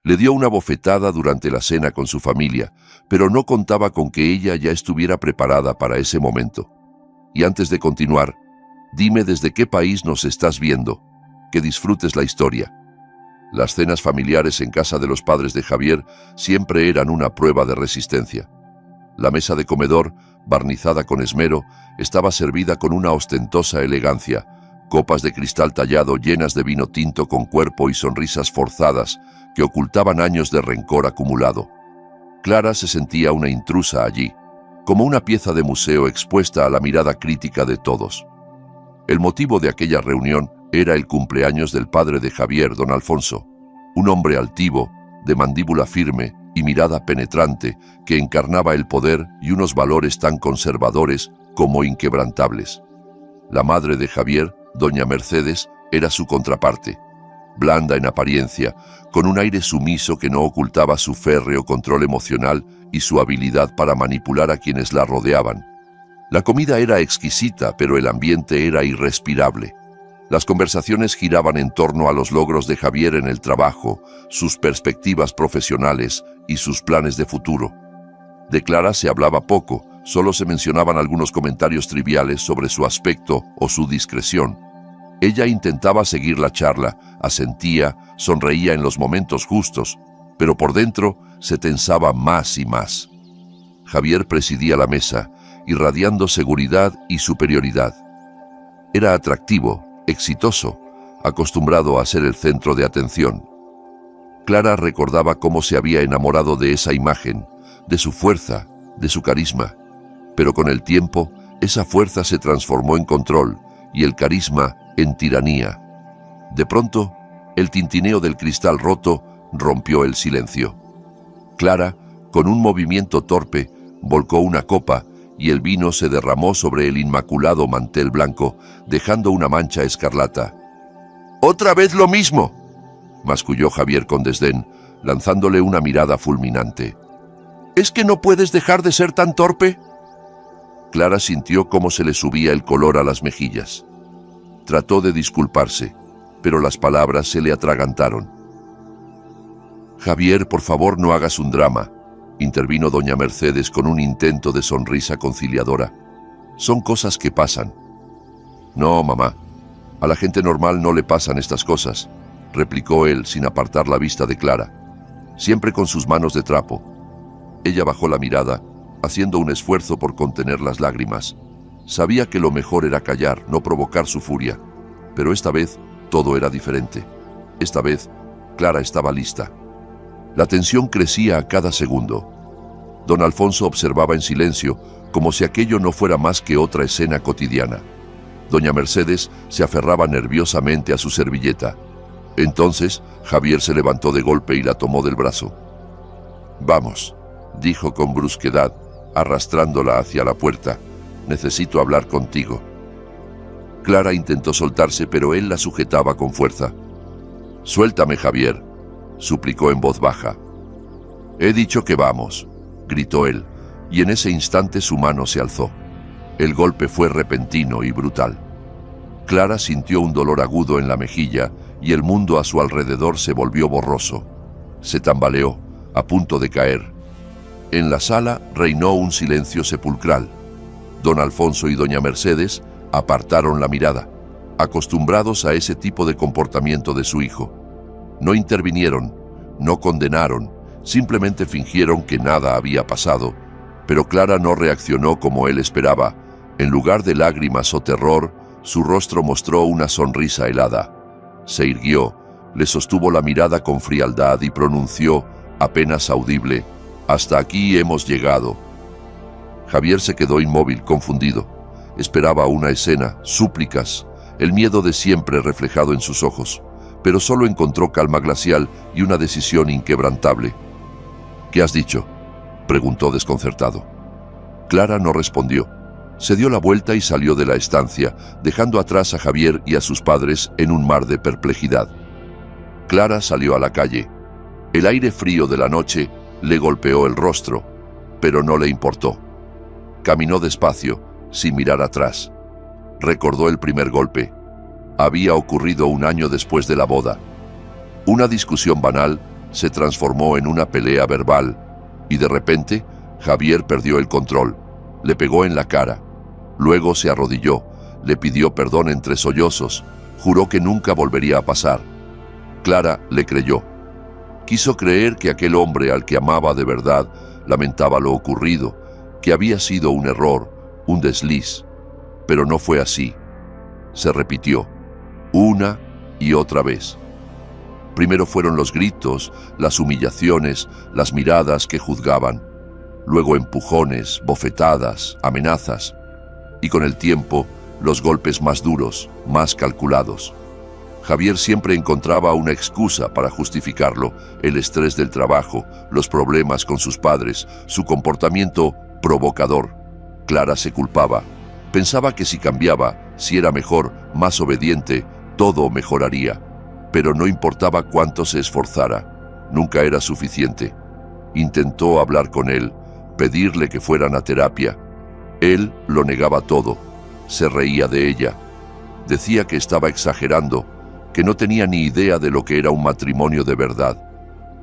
Le dio una bofetada durante la cena con su familia, pero no contaba con que ella ya estuviera preparada para ese momento. Y antes de continuar, dime desde qué país nos estás viendo. Que disfrutes la historia. Las cenas familiares en casa de los padres de Javier siempre eran una prueba de resistencia. La mesa de comedor, barnizada con esmero, estaba servida con una ostentosa elegancia, copas de cristal tallado llenas de vino tinto con cuerpo y sonrisas forzadas que ocultaban años de rencor acumulado. Clara se sentía una intrusa allí, como una pieza de museo expuesta a la mirada crítica de todos. El motivo de aquella reunión era el cumpleaños del padre de Javier, don Alfonso, un hombre altivo, de mandíbula firme y mirada penetrante que encarnaba el poder y unos valores tan conservadores como inquebrantables. La madre de Javier, doña Mercedes, era su contraparte, blanda en apariencia, con un aire sumiso que no ocultaba su férreo control emocional y su habilidad para manipular a quienes la rodeaban. La comida era exquisita, pero el ambiente era irrespirable. Las conversaciones giraban en torno a los logros de Javier en el trabajo, sus perspectivas profesionales y sus planes de futuro. De Clara se hablaba poco, solo se mencionaban algunos comentarios triviales sobre su aspecto o su discreción. Ella intentaba seguir la charla, asentía, sonreía en los momentos justos, pero por dentro se tensaba más y más. Javier presidía la mesa, irradiando seguridad y superioridad. Era atractivo, exitoso, acostumbrado a ser el centro de atención. Clara recordaba cómo se había enamorado de esa imagen, de su fuerza, de su carisma, pero con el tiempo esa fuerza se transformó en control y el carisma en tiranía. De pronto, el tintineo del cristal roto rompió el silencio. Clara, con un movimiento torpe, volcó una copa y el vino se derramó sobre el inmaculado mantel blanco, dejando una mancha escarlata. «¡Otra vez lo mismo!», masculló Javier con desdén, lanzándole una mirada fulminante. «¿Es que no puedes dejar de ser tan torpe?». Clara sintió cómo se le subía el color a las mejillas. Trató de disculparse, pero las palabras se le atragantaron. «Javier, por favor, no hagas un drama», intervino doña Mercedes con un intento de sonrisa conciliadora. «Son cosas que pasan». «No, mamá, a la gente normal no le pasan estas cosas», replicó él sin apartar la vista de Clara, siempre con sus manos de trapo. Ella bajó la mirada, haciendo un esfuerzo por contener las lágrimas. Sabía que lo mejor era callar, no provocar su furia, pero esta vez todo era diferente. Esta vez, Clara estaba lista. La tensión crecía a cada segundo. Don Alfonso observaba en silencio, como si aquello no fuera más que otra escena cotidiana. Doña Mercedes se aferraba nerviosamente a su servilleta. Entonces, Javier se levantó de golpe y la tomó del brazo. «Vamos», dijo con brusquedad, arrastrándola hacia la puerta. «Necesito hablar contigo». Clara intentó soltarse, pero él la sujetaba con fuerza. «Suéltame, Javier», suplicó en voz baja. «He dicho que vamos», gritó él, y en ese instante su mano se alzó. El golpe fue repentino y brutal. Clara sintió un dolor agudo en la mejilla y el mundo a su alrededor se volvió borroso. Se tambaleó, a punto de caer. En la sala reinó un silencio sepulcral. Don Alfonso y doña Mercedes apartaron la mirada, acostumbrados a ese tipo de comportamiento de su hijo. No intervinieron, no condenaron, simplemente fingieron que nada había pasado, pero Clara no reaccionó como él esperaba. En lugar de lágrimas o terror, su rostro mostró una sonrisa helada. Se irguió, le sostuvo la mirada con frialdad y pronunció, apenas audible: «Hasta aquí hemos llegado». Javier se quedó inmóvil, confundido. Esperaba una escena, súplicas, el miedo de siempre reflejado en sus ojos, pero solo encontró calma glacial y una decisión inquebrantable. «¿Qué has dicho?», preguntó desconcertado. Clara no respondió. Se dio la vuelta y salió de la estancia, dejando atrás a Javier y a sus padres en un mar de perplejidad. Clara salió a la calle. El aire frío de la noche le golpeó el rostro, pero no le importó. Caminó despacio, sin mirar atrás. Recordó el primer golpe. Había ocurrido un año después de la boda. Una discusión banal, se transformó en una pelea verbal y de repente Javier perdió el control. Le pegó en la cara. Luego se arrodilló, le pidió perdón entre sollozos, juró que nunca volvería a pasar. Clara le creyó. Quiso creer que aquel hombre al que amaba de verdad lamentaba lo ocurrido, que había sido un error, un desliz, pero no fue así. Se repitió, una y otra vez. Primero fueron los gritos, las humillaciones, las miradas que juzgaban, luego empujones, bofetadas, amenazas, y con el tiempo los golpes más duros, más calculados. Javier siempre encontraba una excusa para justificarlo: el estrés del trabajo, los problemas con sus padres, su comportamiento provocador. Clara se culpaba. Pensaba que si cambiaba, si era mejor, más obediente, todo mejoraría. Pero no importaba cuánto se esforzara, nunca era suficiente. Intentó hablar con él, pedirle que fueran a terapia. Él lo negaba todo, se reía de ella. Decía que estaba exagerando, que no tenía ni idea de lo que era un matrimonio de verdad.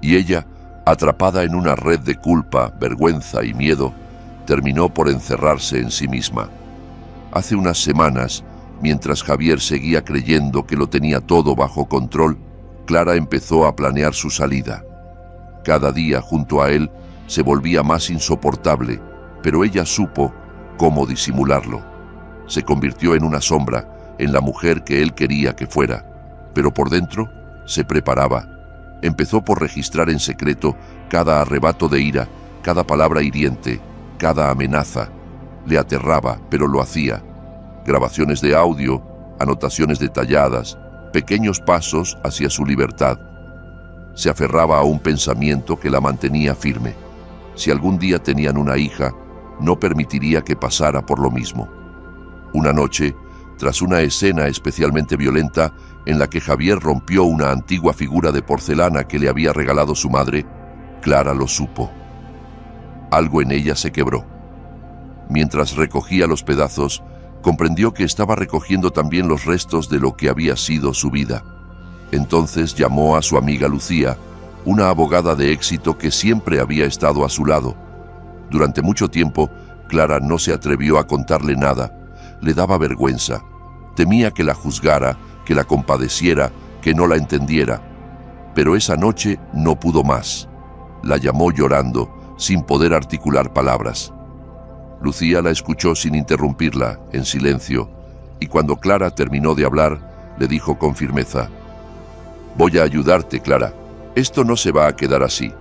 Y ella, atrapada en una red de culpa, vergüenza y miedo, terminó por encerrarse en sí misma. Hace unas semanas, mientras Javier seguía creyendo que lo tenía todo bajo control, Clara empezó a planear su salida. Cada día junto a él se volvía más insoportable, pero ella supo cómo disimularlo. Se convirtió en una sombra, en la mujer que él quería que fuera, pero por dentro se preparaba. Empezó por registrar en secreto cada arrebato de ira, cada palabra hiriente, cada amenaza. Le aterraba, pero lo hacía. Grabaciones de audio, anotaciones detalladas, pequeños pasos hacia su libertad. Se aferraba a un pensamiento que la mantenía firme. Si algún día tenían una hija, no permitiría que pasara por lo mismo. Una noche, tras una escena especialmente violenta en la que Javier rompió una antigua figura de porcelana que le había regalado su madre, Clara lo supo. Algo en ella se quebró. Mientras recogía los pedazos, comprendió que estaba recogiendo también los restos de lo que había sido su vida. Entonces llamó a su amiga Lucía, una abogada de éxito que siempre había estado a su lado. Durante mucho tiempo, Clara no se atrevió a contarle nada. Le daba vergüenza. Temía que la juzgara, que la compadeciera, que no la entendiera. Pero esa noche no pudo más. La llamó llorando, sin poder articular palabras. Lucía la escuchó sin interrumpirla, en silencio, y cuando Clara terminó de hablar, le dijo con firmeza: «Voy a ayudarte, Clara. Esto no se va a quedar así».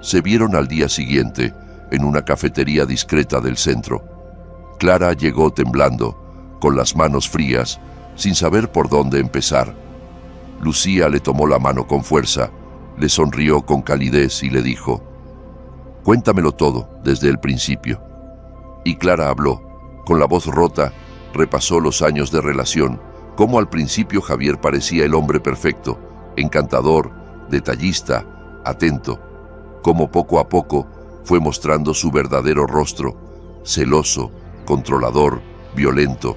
Se vieron al día siguiente, en una cafetería discreta del centro. Clara llegó temblando, con las manos frías, sin saber por dónde empezar. Lucía le tomó la mano con fuerza, le sonrió con calidez y le dijo: «Cuéntamelo todo, desde el principio». Y Clara habló. Con la voz rota, repasó los años de relación, cómo al principio Javier parecía el hombre perfecto, encantador, detallista, atento, cómo poco a poco fue mostrando su verdadero rostro, celoso, controlador, violento,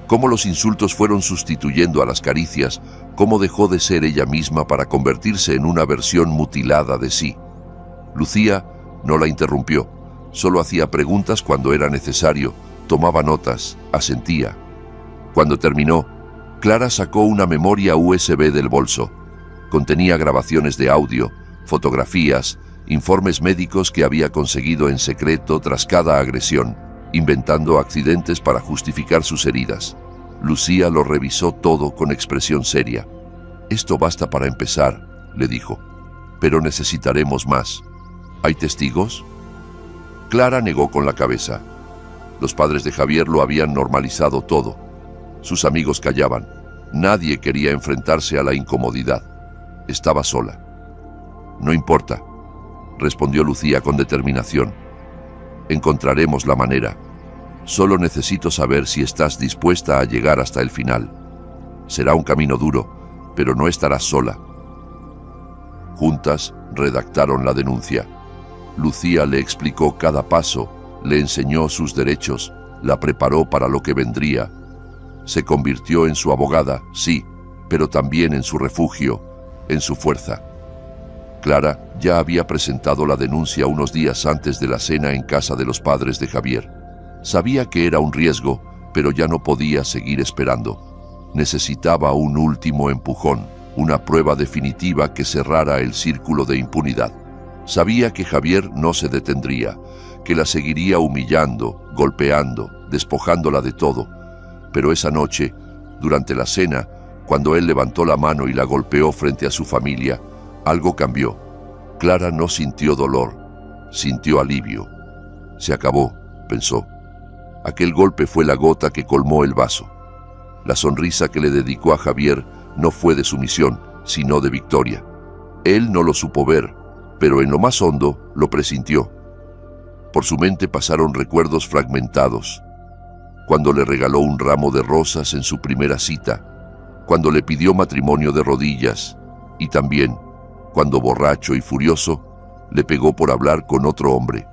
cómo los insultos fueron sustituyendo a las caricias, cómo dejó de ser ella misma para convertirse en una versión mutilada de sí. Lucía no la interrumpió. Solo hacía preguntas cuando era necesario, tomaba notas, asentía. Cuando terminó, Clara sacó una memoria USB del bolso. Contenía grabaciones de audio, fotografías, informes médicos que había conseguido en secreto tras cada agresión, inventando accidentes para justificar sus heridas. Lucía lo revisó todo con expresión seria. «Esto basta para empezar», le dijo, «pero necesitaremos más. ¿Hay testigos?» Clara negó con la cabeza. Los padres de Javier lo habían normalizado todo. Sus amigos callaban. Nadie quería enfrentarse a la incomodidad. Estaba sola. «No importa», respondió Lucía con determinación. «Encontraremos la manera. Solo necesito saber si estás dispuesta a llegar hasta el final. Será un camino duro, pero no estarás sola». Juntas redactaron la denuncia. Lucía le explicó cada paso, le enseñó sus derechos, la preparó para lo que vendría. Se convirtió en su abogada, sí, pero también en su refugio, en su fuerza. Clara ya había presentado la denuncia unos días antes de la cena en casa de los padres de Javier. Sabía que era un riesgo, pero ya no podía seguir esperando. Necesitaba un último empujón, una prueba definitiva que cerrara el círculo de impunidad. Sabía que Javier no se detendría, que la seguiría humillando, golpeando, despojándola de todo. Pero esa noche, durante la cena, cuando él levantó la mano y la golpeó frente a su familia, algo cambió. Clara no sintió dolor, sintió alivio. Se acabó, pensó. Aquel golpe fue la gota que colmó el vaso. La sonrisa que le dedicó a Javier no fue de sumisión, sino de victoria. Él no lo supo ver, pero en lo más hondo lo presintió. Por su mente pasaron recuerdos fragmentados. Cuando le regaló un ramo de rosas en su primera cita, cuando le pidió matrimonio de rodillas, y también cuando, borracho y furioso, le pegó por hablar con otro hombre.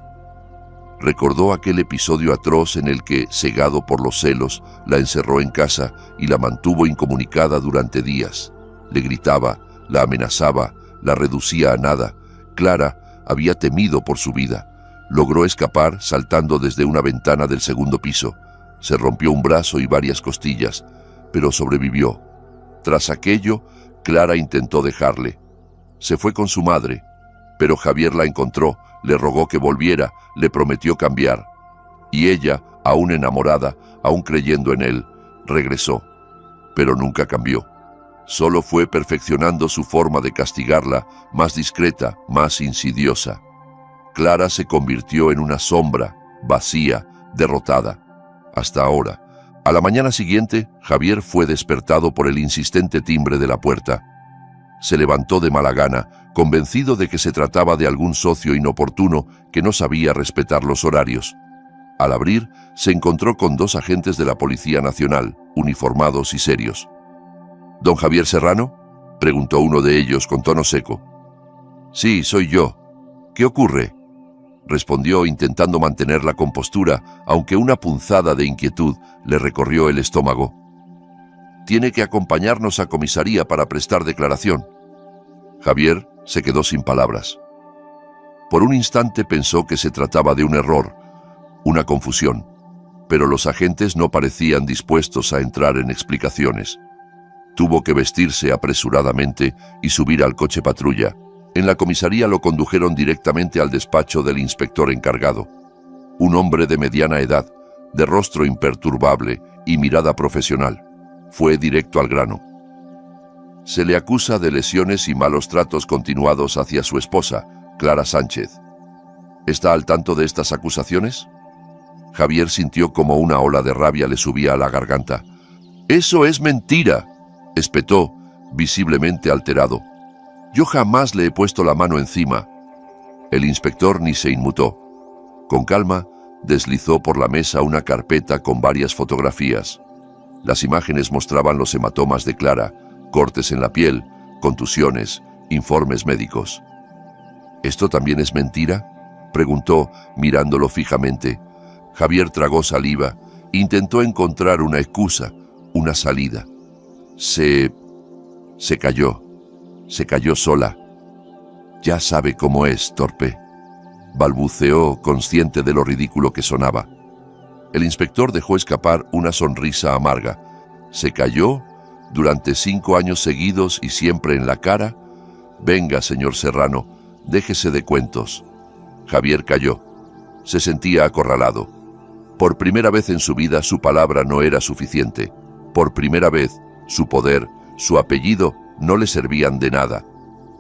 Recordó aquel episodio atroz en el que, cegado por los celos, la encerró en casa y la mantuvo incomunicada durante días. Le gritaba, la amenazaba, la reducía a nada. Clara había temido por su vida. Logró escapar saltando desde una ventana del segundo piso. Se rompió un brazo y varias costillas, pero sobrevivió. Tras aquello, Clara intentó dejarle. Se fue con su madre, pero Javier la encontró, le rogó que volviera, le prometió cambiar. Y ella, aún enamorada, aún creyendo en él, regresó. Pero nunca cambió. Solo fue perfeccionando su forma de castigarla, más discreta, más insidiosa. Clara se convirtió en una sombra, vacía, derrotada. Hasta ahora. A la mañana siguiente, Javier fue despertado por el insistente timbre de la puerta. Se levantó de mala gana, convencido de que se trataba de algún socio inoportuno que no sabía respetar los horarios. Al abrir, se encontró con 2 agentes de la Policía Nacional, uniformados y serios. «¿Don Javier Serrano?», preguntó uno de ellos con tono seco. «Sí, soy yo. ¿Qué ocurre?», respondió intentando mantener la compostura, aunque una punzada de inquietud le recorrió el estómago. «Tiene que acompañarnos a comisaría para prestar declaración». Javier se quedó sin palabras. Por un instante pensó que se trataba de un error, una confusión, pero los agentes no parecían dispuestos a entrar en explicaciones. Tuvo que vestirse apresuradamente y subir al coche patrulla. En la comisaría lo condujeron directamente al despacho del inspector encargado. Un hombre de mediana edad, de rostro imperturbable y mirada profesional. Fue directo al grano. Se le acusa de lesiones y malos tratos continuados hacia su esposa, Clara Sánchez. ¿Está al tanto de estas acusaciones? Javier sintió como una ola de rabia le subía a la garganta. «¡Eso es mentira!», espetó, visiblemente alterado. «Yo jamás le he puesto la mano encima». El inspector ni se inmutó. Con calma, deslizó por la mesa una carpeta con varias fotografías. Las imágenes mostraban los hematomas de Clara, cortes en la piel, contusiones, informes médicos. «¿Esto también es mentira?», preguntó, mirándolo fijamente. Javier tragó saliva, intentó encontrar una excusa, una salida. Se cayó sola. «Ya sabe cómo es, torpe», balbuceó, consciente de lo ridículo que sonaba. El inspector dejó escapar una sonrisa amarga. «¿Se cayó? ¿Durante 5 años seguidos y siempre en la cara? Venga, señor Serrano, déjese de cuentos». Javier cayó. Se sentía acorralado. Por primera vez en su vida su palabra no era suficiente. Por primera vez, su poder, su apellido no le servían de nada.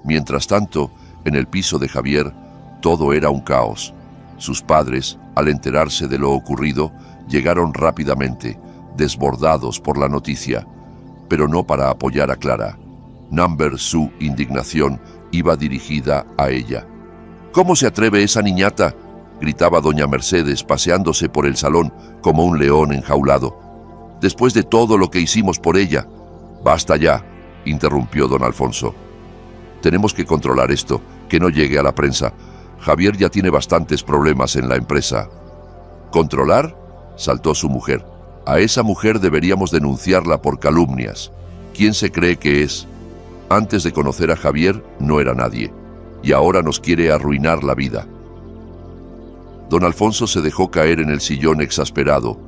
Mientras tanto, en el piso de Javier, todo era un caos. Sus padres, al enterarse de lo ocurrido, llegaron rápidamente, desbordados por la noticia, pero no para apoyar a Clara. Su indignación iba dirigida a ella. «¿Cómo se atreve esa niñata?», gritaba doña Mercedes, paseándose por el salón como un león enjaulado. «Después de todo lo que hicimos por ella». «Basta ya», interrumpió don Alfonso. «Tenemos que controlar esto, que no llegue a la prensa. Javier ya tiene bastantes problemas en la empresa». «¿Controlar?», saltó su mujer. «A esa mujer deberíamos denunciarla por calumnias. ¿Quién se cree que es?». Antes de conocer a Javier, no era nadie. y ahora nos quiere arruinar la vida. Don Alfonso se dejó caer en el sillón exasperado.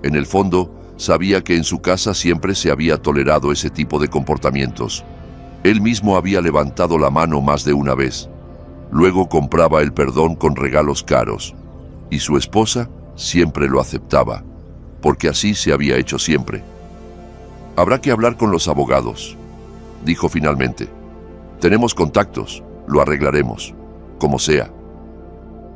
En el fondo, sabía que en su casa siempre se había tolerado ese tipo de comportamientos. Él mismo había levantado la mano más de una vez. Luego compraba el perdón con regalos caros. Y su esposa siempre lo aceptaba, porque así se había hecho siempre. Habrá que hablar con los abogados, dijo finalmente. Tenemos contactos, lo arreglaremos, como sea.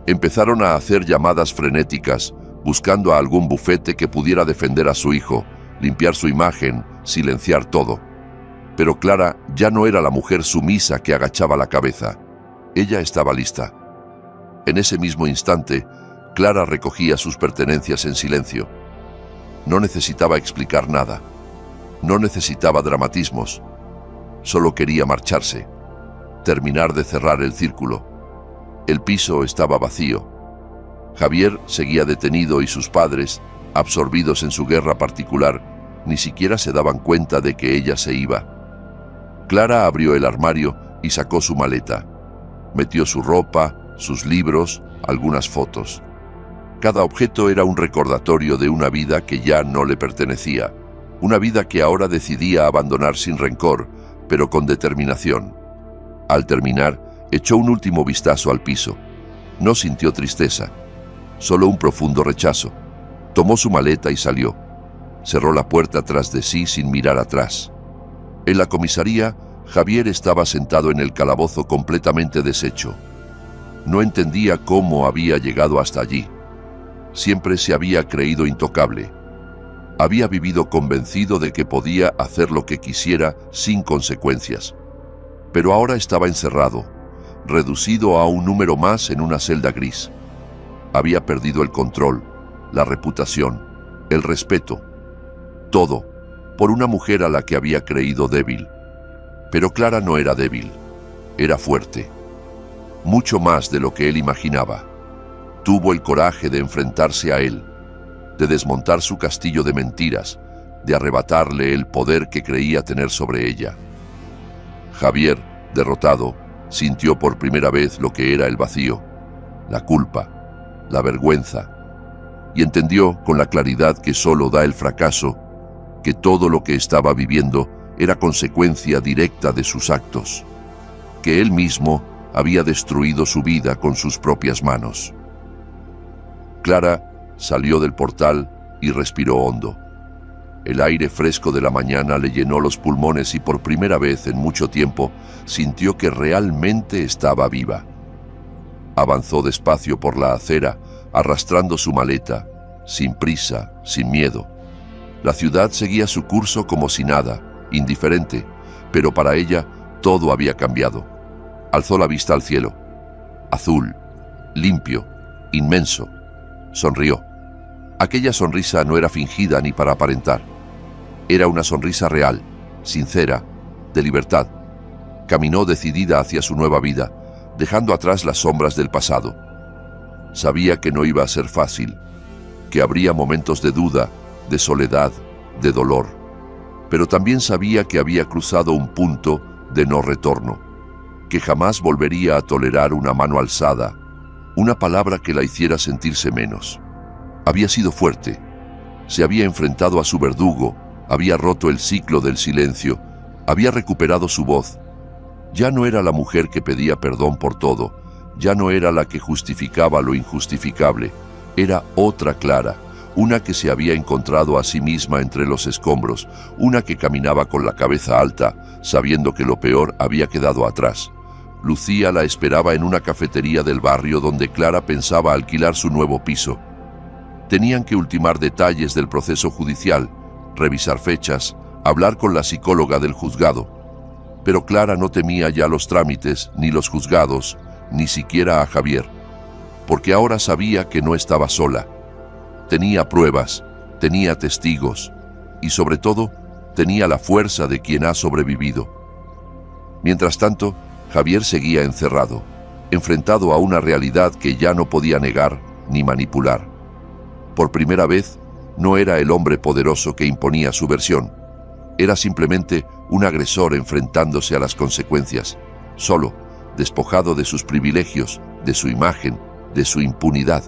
Empezaron a hacer llamadas frenéticas, buscando a algún bufete que pudiera defender a su hijo, limpiar su imagen, silenciar todo. Pero Clara ya no era la mujer sumisa que agachaba la cabeza. Ella estaba lista. En ese mismo instante, Clara recogía sus pertenencias en silencio. No necesitaba explicar nada. No necesitaba dramatismos. Solo quería marcharse. Terminar de cerrar el círculo. El piso estaba vacío. Javier seguía detenido y sus padres, absorbidos en su guerra particular, ni siquiera se daban cuenta de que ella se iba. Clara abrió el armario y sacó su maleta. Metió su ropa, sus libros, algunas fotos. Cada objeto era un recordatorio de una vida que ya no le pertenecía, una vida que ahora decidía abandonar sin rencor, pero con determinación. Al terminar, echó un último vistazo al piso. No sintió tristeza, solo un profundo rechazo. Tomó su maleta y salió. Cerró la puerta tras de sí sin mirar atrás. En la comisaría, Javier estaba sentado en el calabozo completamente deshecho. No entendía cómo había llegado hasta allí. Siempre se había creído intocable. Había vivido convencido de que podía hacer lo que quisiera sin consecuencias. Pero ahora estaba encerrado, reducido a un número más en una celda gris. Había perdido el control, la reputación, el respeto. Todo, por una mujer a la que había creído débil. Pero Clara no era débil, era fuerte. Mucho más de lo que él imaginaba. Tuvo el coraje de enfrentarse a él, de desmontar su castillo de mentiras, de arrebatarle el poder que creía tener sobre ella. Javier, derrotado, sintió por primera vez lo que era el vacío, la culpa, la vergüenza, y entendió con la claridad que solo da el fracaso que todo lo que estaba viviendo era consecuencia directa de sus actos, que él mismo había destruido su vida con sus propias manos. Clara salió del portal y respiró hondo. El aire fresco de la mañana le llenó los pulmones y por primera vez en mucho tiempo sintió que realmente estaba viva. Avanzó despacio por la acera, arrastrando su maleta, sin prisa, sin miedo. La ciudad seguía su curso como si nada, indiferente, pero para ella todo había cambiado. Alzó la vista al cielo. Azul, limpio, inmenso. Sonrió. Aquella sonrisa no era fingida ni para aparentar. Era una sonrisa real, sincera, de libertad. Caminó decidida hacia su nueva vida, dejando atrás las sombras del pasado. Sabía que no iba a ser fácil, que habría momentos de duda, de soledad, de dolor. Pero también sabía que había cruzado un punto de no retorno, que jamás volvería a tolerar una mano alzada, una palabra que la hiciera sentirse menos. Había sido fuerte, se había enfrentado a su verdugo, había roto el ciclo del silencio, había recuperado su voz. Ya no era la mujer que pedía perdón por todo, ya no era la que justificaba lo injustificable, era otra Clara, una que se había encontrado a sí misma entre los escombros, una que caminaba con la cabeza alta, sabiendo que lo peor había quedado atrás. Lucía la esperaba en una cafetería del barrio donde Clara pensaba alquilar su nuevo piso. Tenían que ultimar detalles del proceso judicial, revisar fechas, hablar con la psicóloga del juzgado. Pero Clara no temía ya los trámites, ni los juzgados, ni siquiera a Javier, porque ahora sabía que no estaba sola. Tenía pruebas, tenía testigos, y sobre todo, tenía la fuerza de quien ha sobrevivido. Mientras tanto, Javier seguía encerrado, enfrentado a una realidad que ya no podía negar ni manipular. Por primera vez, no era el hombre poderoso que imponía su versión. Era simplemente un agresor enfrentándose a las consecuencias, solo, despojado de sus privilegios, de su imagen, de su impunidad,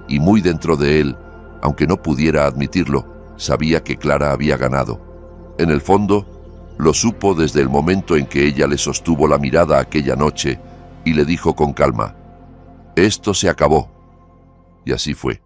y muy dentro de él, aunque no pudiera admitirlo, sabía que Clara había ganado. En el fondo, lo supo desde el momento en que ella le sostuvo la mirada aquella noche y le dijo con calma: «Esto se acabó». Y así fue.